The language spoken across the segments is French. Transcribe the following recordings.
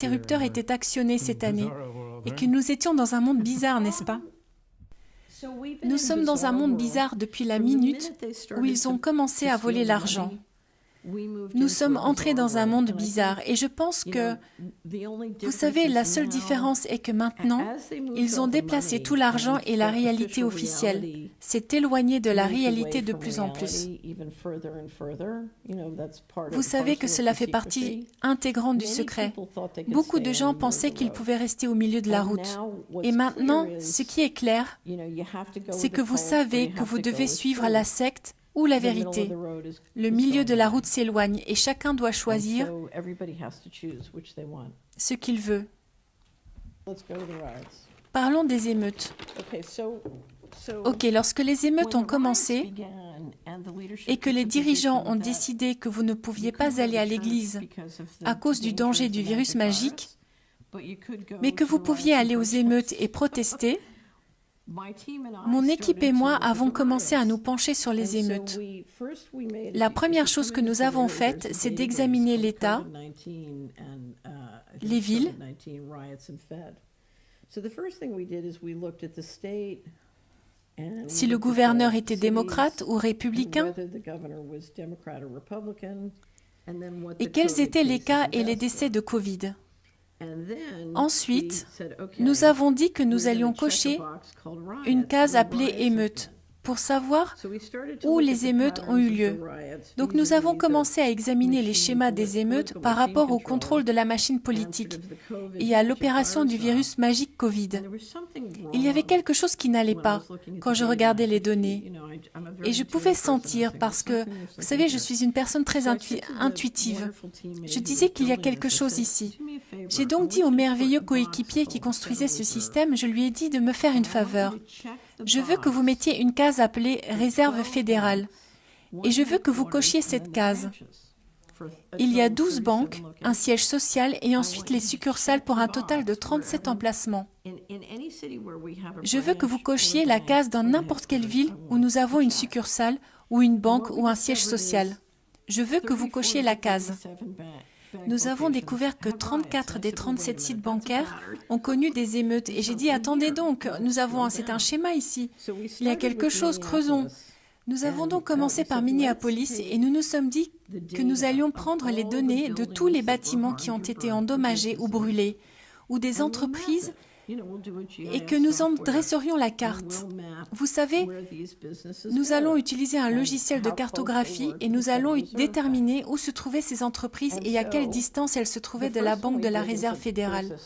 interrupteurs étaient actionnés cette année et que nous étions dans un monde bizarre, n'est-ce pas? Nous sommes dans un monde bizarre depuis la minute où ils ont commencé à voler l'argent. Nous sommes entrés dans un monde bizarre et je pense que, vous savez, la seule différence est que maintenant, ils ont déplacé tout l'argent et la réalité officielle s'est éloignée de la réalité de plus en plus. Vous savez que cela fait partie intégrante du secret. Beaucoup de gens pensaient qu'ils pouvaient rester au milieu de la route. Et maintenant, ce qui est clair, c'est que vous savez que vous devez suivre la secte ou la vérité. Le milieu de la route s'éloigne et chacun doit choisir ce qu'il veut. Parlons des émeutes. Ok, lorsque les émeutes ont commencé et que les dirigeants ont décidé que vous ne pouviez pas aller à l'église à cause du danger du virus magique, mais que vous pouviez aller aux émeutes et protester, mon équipe et moi avons commencé à nous pencher sur les émeutes. La première chose que nous avons faite, c'est d'examiner l'État, les villes, si le gouverneur était démocrate ou républicain, et quels étaient les cas et les décès de Covid. Ensuite, nous avons dit que nous allions cocher une case appelée émeute pour savoir où les émeutes ont eu lieu. Donc nous avons commencé à examiner les schémas des émeutes par rapport au contrôle de la machine politique et à l'opération du virus magique Covid. Il y avait quelque chose qui n'allait pas quand je regardais les données. Et je pouvais sentir, parce que, vous savez, je suis une personne très intuitive. Je disais qu'il y a quelque chose ici. J'ai donc dit au merveilleux coéquipier qui construisait ce système, je lui ai dit de me faire une faveur. Je veux que vous mettiez une case appelée « Réserve fédérale » et je veux que vous cochiez cette case. Il y a 12 banques, un siège social et ensuite les succursales pour un total de 37 emplacements. Je veux que vous cochiez la case dans n'importe quelle ville où nous avons une succursale ou une banque ou un siège social. Je veux que vous cochiez la case. Nous avons découvert que 34 des 37 sites bancaires ont connu des émeutes. Et j'ai dit, attendez donc, c'est un schéma ici. Il y a quelque chose, creusons. Nous avons donc commencé par Minneapolis et nous nous sommes dit que nous allions prendre les données de tous les bâtiments qui ont été endommagés ou brûlés, ou des entreprises, et que nous en dresserions la carte. Vous savez, nous allons utiliser un logiciel de cartographie et nous allons déterminer où se trouvaient ces entreprises et à quelle distance elles se trouvaient de la Banque de la Réserve fédérale.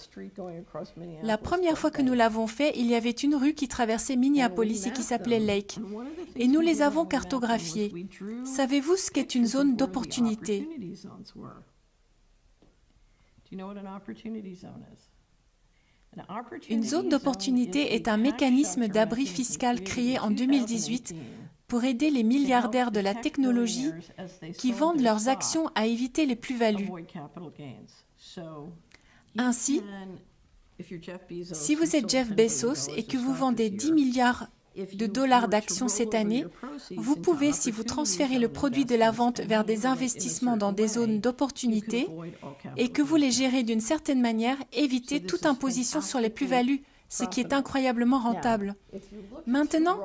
La première fois que nous l'avons fait, il y avait une rue qui traversait Minneapolis et qui s'appelait Lake. Et nous les avons cartographiées. Savez-vous ce qu'est une zone d'opportunité? Une zone d'opportunité est un mécanisme d'abri fiscal créé en 2018 pour aider les milliardaires de la technologie qui vendent leurs actions à éviter les plus-values. Ainsi, si vous êtes Jeff Bezos et que vous vendez 10 milliards de dollars d'actions cette année, vous pouvez, si vous transférez le produit de la vente vers des investissements dans des zones d'opportunité et que vous les gérez d'une certaine manière, éviter toute imposition sur les plus-values, ce qui est incroyablement rentable. Maintenant,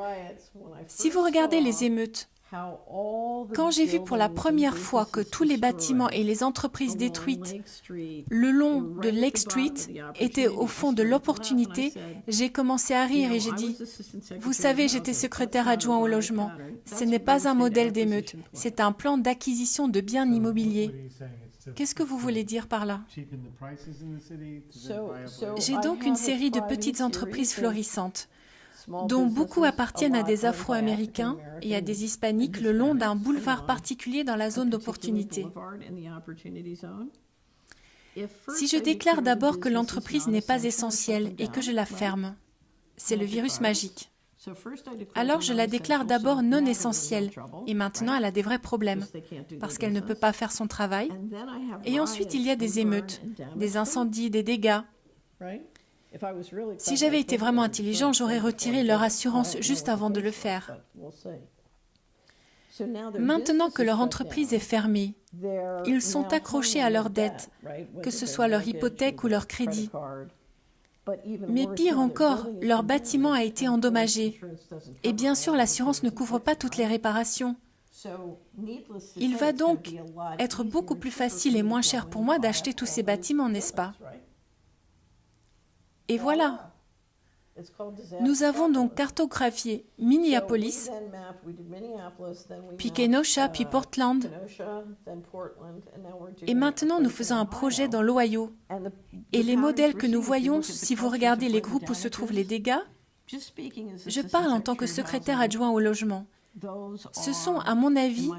si vous regardez les émeutes, quand j'ai vu pour la première fois que tous les bâtiments et les entreprises détruites le long de Lake Street étaient au fond de l'opportunité, j'ai commencé à rire et j'ai dit « Vous savez, j'étais secrétaire adjoint au logement. Ce n'est pas un modèle d'émeute, c'est un plan d'acquisition de biens immobiliers. » Qu'est-ce que vous voulez dire par là? J'ai donc une série de petites entreprises florissantes, dont beaucoup appartiennent à des Afro-Américains et à des Hispaniques le long d'un boulevard particulier dans la zone d'opportunité. Si je déclare d'abord que l'entreprise n'est pas essentielle et que je la ferme, c'est le virus magique. Alors je la déclare d'abord non essentielle et maintenant elle a des vrais problèmes parce qu'elle ne peut pas faire son travail. Et ensuite il y a des émeutes, des incendies, des dégâts. Si j'avais été vraiment intelligent, j'aurais retiré leur assurance juste avant de le faire. Maintenant que leur entreprise est fermée, ils sont accrochés à leurs dettes, que ce soit leur hypothèque ou leur crédit. Mais pire encore, leur bâtiment a été endommagé. Et bien sûr, l'assurance ne couvre pas toutes les réparations. Il va donc être beaucoup plus facile et moins cher pour moi d'acheter tous ces bâtiments, n'est-ce pas? Et voilà. Nous avons donc cartographié Minneapolis, puis Kenosha, puis Portland. Et maintenant, nous faisons un projet dans l'Ohio. Et les modèles que nous voyons, si vous regardez les groupes où se trouvent les dégâts, je parle en tant que secrétaire adjoint au logement. Ce sont, à mon avis,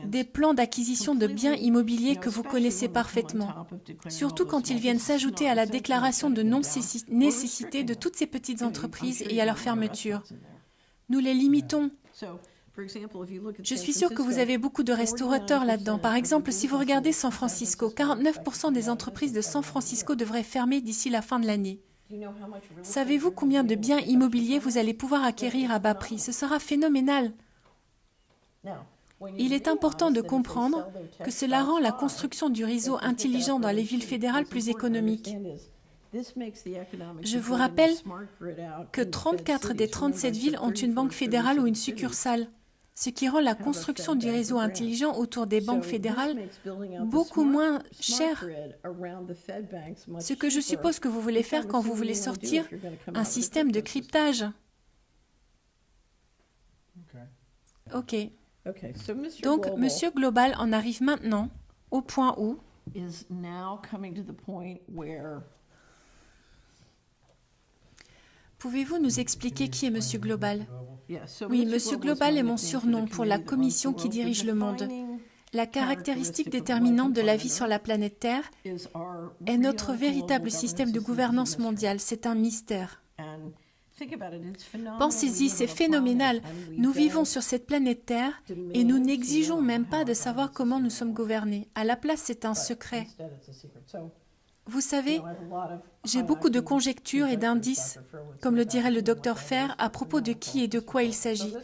des plans d'acquisition de biens immobiliers que vous connaissez parfaitement, surtout quand ils viennent s'ajouter à la déclaration de non-nécessité de toutes ces petites entreprises et à leur fermeture. Nous les limitons. Je suis sûre que vous avez beaucoup de restaurateurs là-dedans. Par exemple, si vous regardez San Francisco, 49% des entreprises de San Francisco devraient fermer d'ici la fin de l'année. Savez-vous combien de biens immobiliers vous allez pouvoir acquérir à bas prix? Ce sera phénoménal. Il est important de comprendre que cela rend la construction du réseau intelligent dans les villes fédérales plus économique. Je vous rappelle que 34 des 37 villes ont une banque fédérale ou une succursale, ce qui rend la construction du réseau intelligent autour des banques fédérales beaucoup moins chère. Ce que je suppose que vous voulez faire quand vous voulez sortir un système de cryptage. OK. Donc, Monsieur Global en arrive maintenant au point où pouvez-vous nous expliquer qui est Monsieur Global? Oui, Monsieur Global est mon surnom pour la commission qui dirige le monde. La caractéristique déterminante de la vie sur la planète Terre est notre véritable système de gouvernance mondiale. C'est un mystère. Pensez-y, c'est phénoménal. Nous vivons sur cette planète Terre et nous n'exigeons même pas de savoir comment nous sommes gouvernés. À la place, c'est un secret. Vous savez, j'ai beaucoup de conjectures et d'indices, comme le dirait le docteur Fer, à propos de qui et de quoi il s'agit.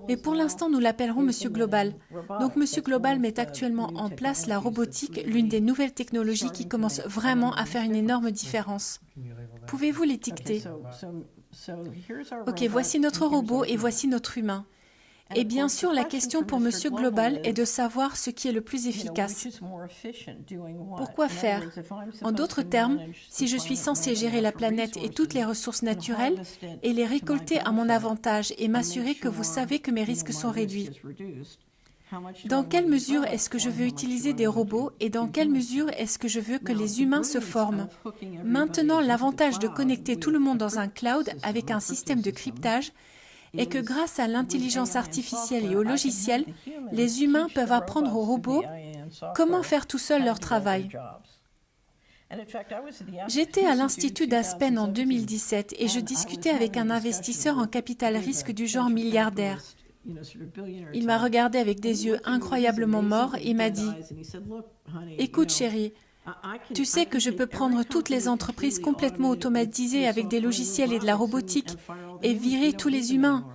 Mais pour l'instant, nous l'appellerons Monsieur Global. Donc, Monsieur Global met actuellement en place la robotique, l'une des nouvelles technologies qui commence vraiment à faire une énorme différence. Pouvez-vous l'étiqueter? Ok, voici notre robot et voici notre humain. Et bien sûr, la question pour Monsieur Global est de savoir ce qui est le plus efficace. Pourquoi faire? En d'autres termes, si je suis censé gérer la planète et toutes les ressources naturelles et les récolter à mon avantage et m'assurer que vous savez que mes risques sont réduits. Dans quelle mesure est-ce que je veux utiliser des robots et dans quelle mesure est-ce que je veux que les humains se forment? Maintenant, l'avantage de connecter tout le monde dans un cloud avec un système de cryptage est que grâce à l'intelligence artificielle et au logiciel, les humains peuvent apprendre aux robots comment faire tout seuls leur travail. J'étais à l'Institut d'Aspen en 2017 et je discutais avec un investisseur en capital risque du genre milliardaire. Il m'a regardé avec des yeux incroyablement morts et m'a dit « Écoute chérie, tu sais que je peux prendre toutes les entreprises complètement automatisées avec des logiciels et de la robotique et virer tous les humains.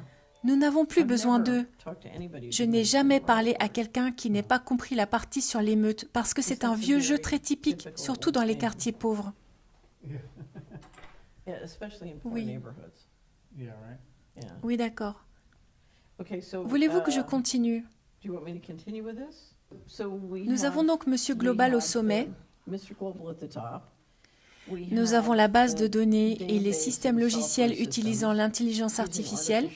Nous n'avons plus besoin d'eux. » Je n'ai jamais parlé à quelqu'un qui n'ait pas compris la partie sur l'émeute parce que c'est un vieux jeu très typique, surtout dans les quartiers pauvres. Oui. Oui, d'accord. Voulez-vous que je continue? Nous avons donc Monsieur Global au sommet. Nous avons la base de données et les systèmes logiciels utilisant l'intelligence artificielle.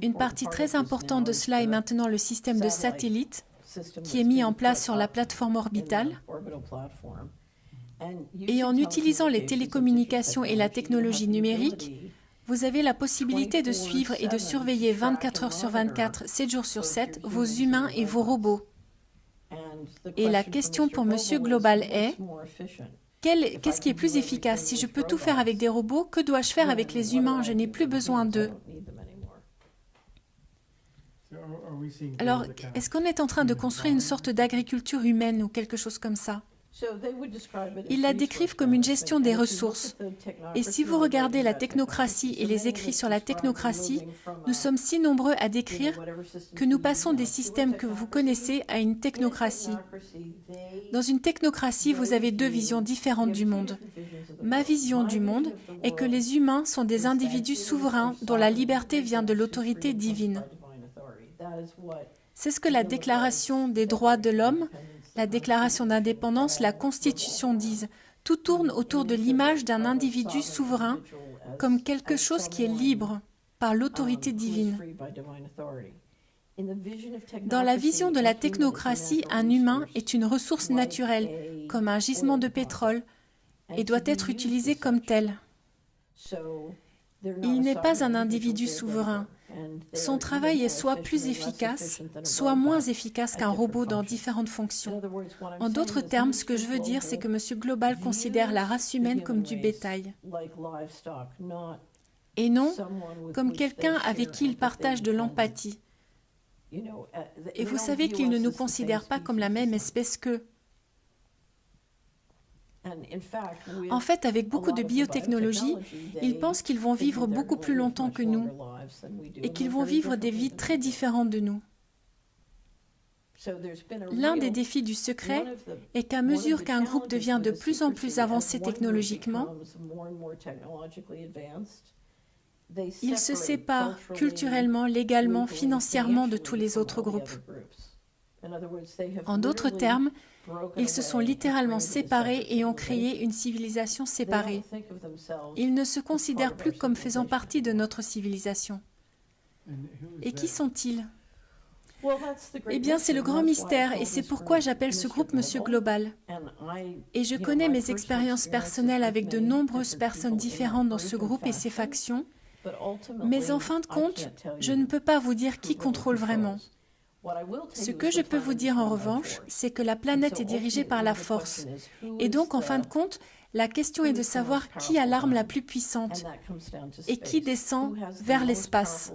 Une partie très importante de cela est maintenant le système de satellite qui est mis en place sur la plateforme orbitale. Et en utilisant les télécommunications et la technologie numérique, vous avez la possibilité de suivre et de surveiller 24 heures sur 24, 7 jours sur 7, vos humains et vos robots. Et la question pour Monsieur Global est, qu'est-ce qui est plus efficace? Si je peux tout faire avec des robots, que dois-je faire avec les humains? Je n'ai plus besoin d'eux. Alors, est-ce qu'on est en train de construire une sorte d'agriculture humaine ou quelque chose comme ça? Ils la décrivent comme une gestion des ressources. Et si vous regardez la technocratie et les écrits sur la technocratie, nous sommes si nombreux à décrire que nous passons des systèmes que vous connaissez à une technocratie. Dans une technocratie, vous avez deux visions différentes du monde. Ma vision du monde est que les humains sont des individus souverains dont la liberté vient de l'autorité divine. C'est ce que la Déclaration des droits de l'homme, la Déclaration d'indépendance, la Constitution disent. Tout tourne autour de l'image d'un individu souverain comme quelque chose qui est libre par l'autorité divine. Dans la vision de la technocratie, un humain est une ressource naturelle, comme un gisement de pétrole, et doit être utilisé comme tel. Il n'est pas un individu souverain. Son travail est soit plus efficace, soit moins efficace qu'un robot dans différentes fonctions. En d'autres termes, ce que je veux dire, c'est que M. Global considère la race humaine comme du bétail. Et non comme quelqu'un avec qui il partage de l'empathie. Et vous savez qu'il ne nous considère pas comme la même espèce qu'eux. En fait, avec beaucoup de biotechnologie, ils pensent qu'ils vont vivre beaucoup plus longtemps que nous et qu'ils vont vivre des vies très différentes de nous. L'un des défis du secret est qu'à mesure qu'un groupe devient de plus en plus avancé technologiquement, il se sépare culturellement, légalement, financièrement de tous les autres groupes. En d'autres termes, ils se sont littéralement séparés et ont créé une civilisation séparée. Ils ne se considèrent plus comme faisant partie de notre civilisation. Et qui sont-ils? Eh bien, c'est le grand mystère et c'est pourquoi j'appelle ce groupe Monsieur Global. Et je connais mes expériences personnelles avec de nombreuses personnes différentes dans ce groupe et ses factions, mais en fin de compte, je ne peux pas vous dire qui contrôle vraiment. Ce que je peux vous dire en revanche, c'est que la planète est dirigée par la force. Et donc, en fin de compte, la question est de savoir qui a l'arme la plus puissante et qui descend vers l'espace.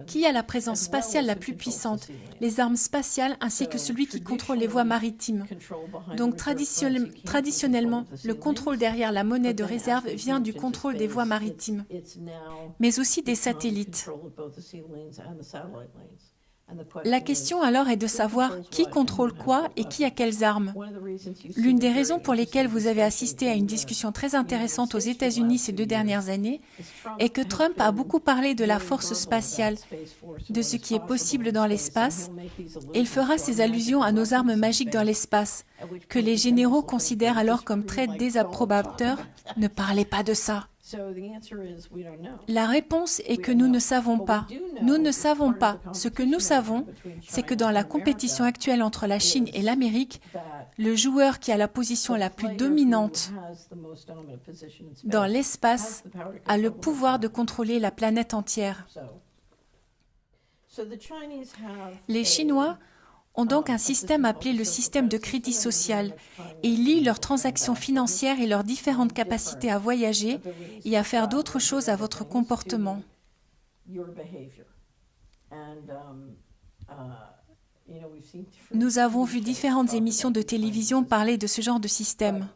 Qui a la présence spatiale la plus puissante, les armes spatiales ainsi que celui qui contrôle les voies maritimes. Donc, traditionnellement, le contrôle derrière la monnaie de réserve vient du contrôle des voies maritimes, mais aussi des satellites. La question alors est de savoir qui contrôle quoi et qui a quelles armes. L'une des raisons pour lesquelles vous avez assisté à une discussion très intéressante aux États-Unis ces 2 dernières années est que Trump a beaucoup parlé de la force spatiale, de ce qui est possible dans l'espace, et il fera ses allusions à nos armes magiques dans l'espace, que les généraux considèrent alors comme très désapprobateurs. Ne parlez pas de ça. La réponse est que nous ne savons pas. Nous ne savons pas. Ce que nous savons, c'est que dans la compétition actuelle entre la Chine et l'Amérique, le joueur qui a la position la plus dominante dans l'espace a le pouvoir de contrôler la planète entière. Les Chinois ont donc un système appelé le système de crédit social et ils lient leurs transactions financières et leurs différentes capacités à voyager et à faire d'autres choses à votre comportement. Nous avons vu différentes émissions de télévision parler de ce genre de système.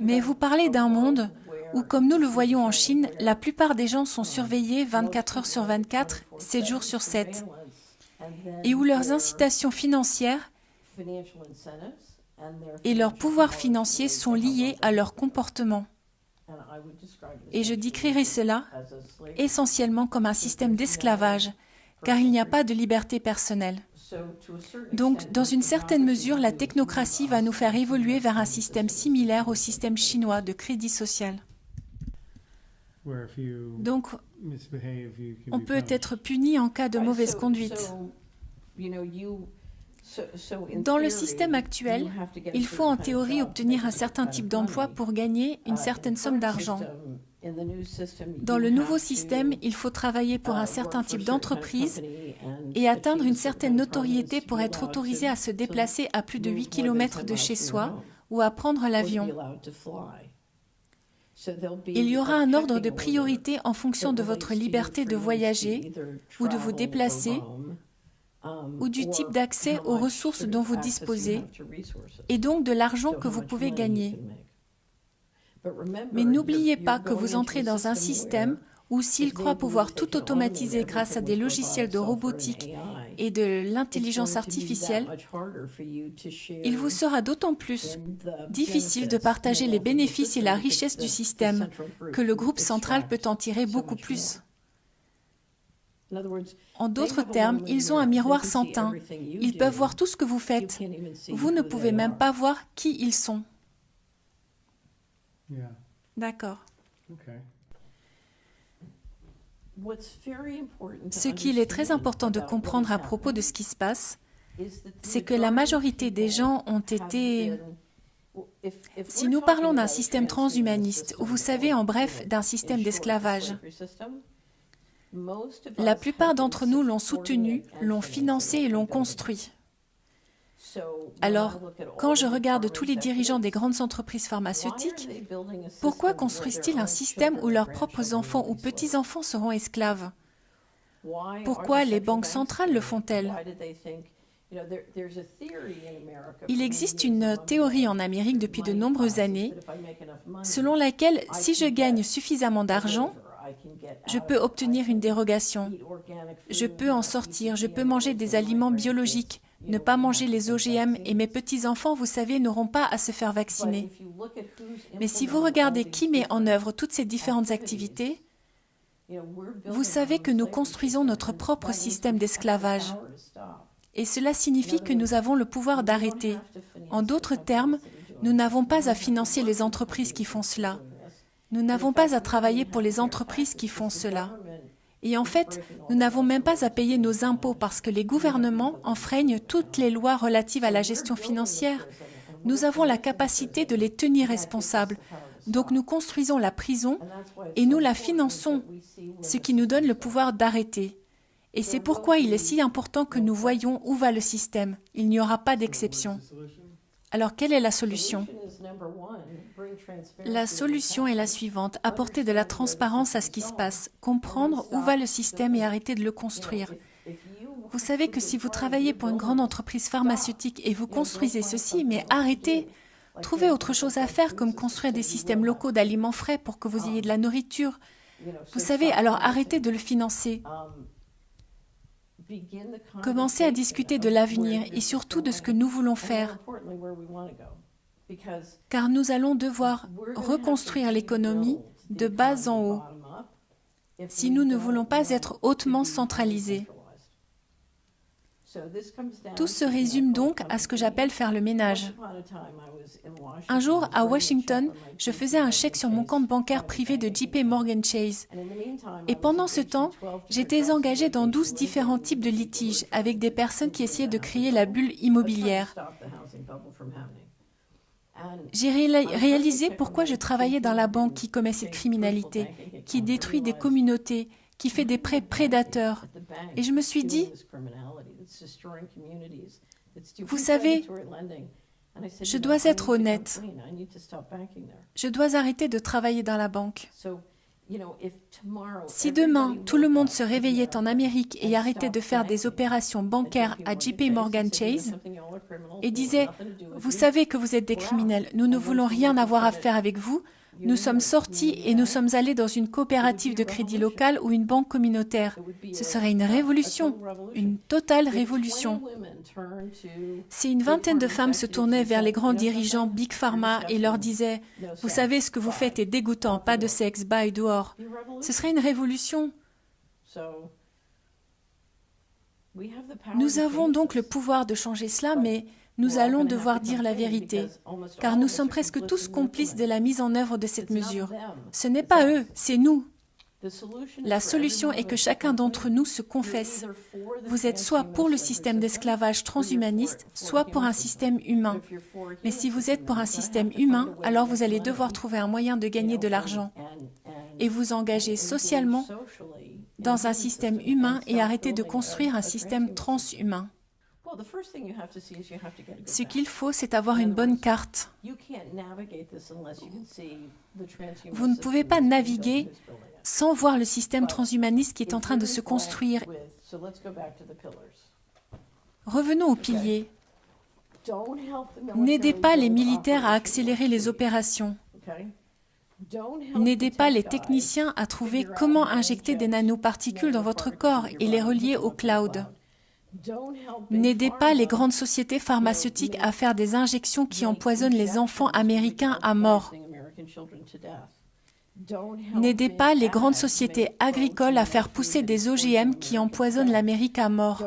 Mais vous parlez d'un monde où, comme nous le voyons en Chine, la plupart des gens sont surveillés 24 heures sur 24, 7 jours sur 7. Et où leurs incitations financières et leurs pouvoirs financiers sont liés à leur comportement. Et je décrirai cela essentiellement comme un système d'esclavage, car il n'y a pas de liberté personnelle. Donc, dans une certaine mesure, la technocratie va nous faire évoluer vers un système similaire au système chinois de crédit social. Donc, on peut être puni en cas de mauvaise conduite. Dans le système actuel, il faut en théorie obtenir un certain type d'emploi pour gagner une certaine somme d'argent. Dans le nouveau système, il faut travailler pour un certain type d'entreprise et atteindre une certaine notoriété pour être autorisé à se déplacer à plus de 8 km de chez soi ou à prendre l'avion. Il y aura un ordre de priorité en fonction de votre liberté de voyager ou de vous déplacer ou du type d'accès aux ressources dont vous disposez, et donc de l'argent que vous pouvez gagner. Mais n'oubliez pas que vous entrez dans un système où s'ils croient pouvoir tout automatiser grâce à des logiciels de robotique et de l'intelligence artificielle, il vous sera d'autant plus difficile de partager les bénéfices et la richesse du système que le groupe central peut en tirer beaucoup plus. En d'autres termes, ils ont un miroir sans teint. Ils peuvent voir tout ce que vous faites. Vous ne pouvez même pas voir qui ils sont. D'accord. Ce qu'il est très important de comprendre à propos de ce qui se passe, c'est que la majorité des gens ont été... Si nous parlons d'un système transhumaniste, ou vous savez, en bref, d'un système d'esclavage, la plupart d'entre nous l'ont soutenu, l'ont financé et l'ont construit. Alors, quand je regarde tous les dirigeants des grandes entreprises pharmaceutiques, pourquoi construisent-ils un système où leurs propres enfants ou petits-enfants seront esclaves? Pourquoi les banques centrales le font-elles? Il existe une théorie en Amérique depuis de nombreuses années, selon laquelle si je gagne suffisamment d'argent, je peux obtenir une dérogation. Je peux en sortir, je peux manger des aliments biologiques, ne pas manger les OGM et mes petits-enfants, vous savez, n'auront pas à se faire vacciner. Mais si vous regardez qui met en œuvre toutes ces différentes activités, vous savez que nous construisons notre propre système d'esclavage. Et cela signifie que nous avons le pouvoir d'arrêter. En d'autres termes, nous n'avons pas à financer les entreprises qui font cela. Nous n'avons pas à travailler pour les entreprises qui font cela. Et en fait, nous n'avons même pas à payer nos impôts parce que les gouvernements enfreignent toutes les lois relatives à la gestion financière. Nous avons la capacité de les tenir responsables. Donc nous construisons la prison et nous la finançons, ce qui nous donne le pouvoir d'arrêter. Et c'est pourquoi il est si important que nous voyions où va le système. Il n'y aura pas d'exception. Alors, quelle est la solution? La solution est la suivante, apporter de la transparence à ce qui se passe, comprendre où va le système et arrêter de le construire. Vous savez que si vous travaillez pour une grande entreprise pharmaceutique et vous construisez ceci, mais arrêtez, trouvez autre chose à faire comme construire des systèmes locaux d'aliments frais pour que vous ayez de la nourriture. Vous savez, alors arrêtez de le financer. Commencez à discuter de l'avenir et surtout de ce que nous voulons faire. Car nous allons devoir reconstruire l'économie de bas en haut si nous ne voulons pas être hautement centralisés. Tout se résume donc à ce que j'appelle faire le ménage. Un jour, à Washington, je faisais un chèque sur mon compte bancaire privé de JP Morgan Chase. Et pendant ce temps, j'étais engagée dans 12 différents types de litiges avec des personnes qui essayaient de créer la bulle immobilière. J'ai réalisé pourquoi je travaillais dans la banque qui commet cette criminalité, qui détruit des communautés, qui fait des prêts prédateurs. Et je me suis dit, vous savez, je dois être honnête. Je dois arrêter de travailler dans la banque. Si demain, tout le monde se réveillait en Amérique et arrêtait de faire des opérations bancaires à JP Morgan Chase et disait « Vous savez que vous êtes des criminels, nous ne voulons rien avoir à faire avec vous, nous sommes sortis et nous sommes allés dans une coopérative de crédit locale ou une banque communautaire. » Ce serait une révolution, une totale révolution. Si une vingtaine de femmes se tournaient vers les grands dirigeants Big Pharma et leur disaient « Vous savez, ce que vous faites est dégoûtant, pas de sexe, bas et dehors », ce serait une révolution. Nous avons donc le pouvoir de changer cela, mais nous allons devoir dire la vérité, car nous sommes presque tous complices de la mise en œuvre de cette mesure. Ce n'est pas eux, c'est nous. La solution est que chacun d'entre nous se confesse. Vous êtes soit pour le système d'esclavage transhumaniste, soit pour un système humain. Mais si vous êtes pour un système humain, alors vous allez devoir trouver un moyen de gagner de l'argent et vous engager socialement dans un système humain et arrêter de construire un système transhumain. Ce qu'il faut, c'est avoir une bonne carte. Vous ne pouvez pas naviguer sans voir le système transhumaniste qui est en train de se construire. Revenons aux piliers. N'aidez pas les militaires à accélérer les opérations. N'aidez pas les techniciens à trouver comment injecter des nanoparticules dans votre corps et les relier au cloud. N'aidez pas les grandes sociétés pharmaceutiques à faire des injections qui empoisonnent les enfants américains à mort. N'aidez pas les grandes sociétés agricoles à faire pousser des OGM qui empoisonnent l'Amérique à mort.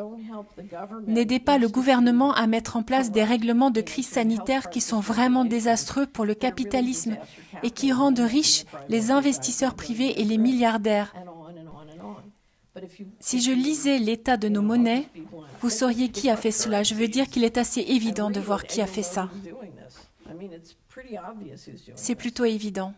N'aidez pas le gouvernement à mettre en place des règlements de crise sanitaire qui sont vraiment désastreux pour le capitalisme et qui rendent riches les investisseurs privés et les milliardaires. Si je lisais l'état de nos monnaies, vous sauriez qui a fait cela. Je veux dire qu'il est assez évident de voir qui a fait ça. C'est plutôt évident.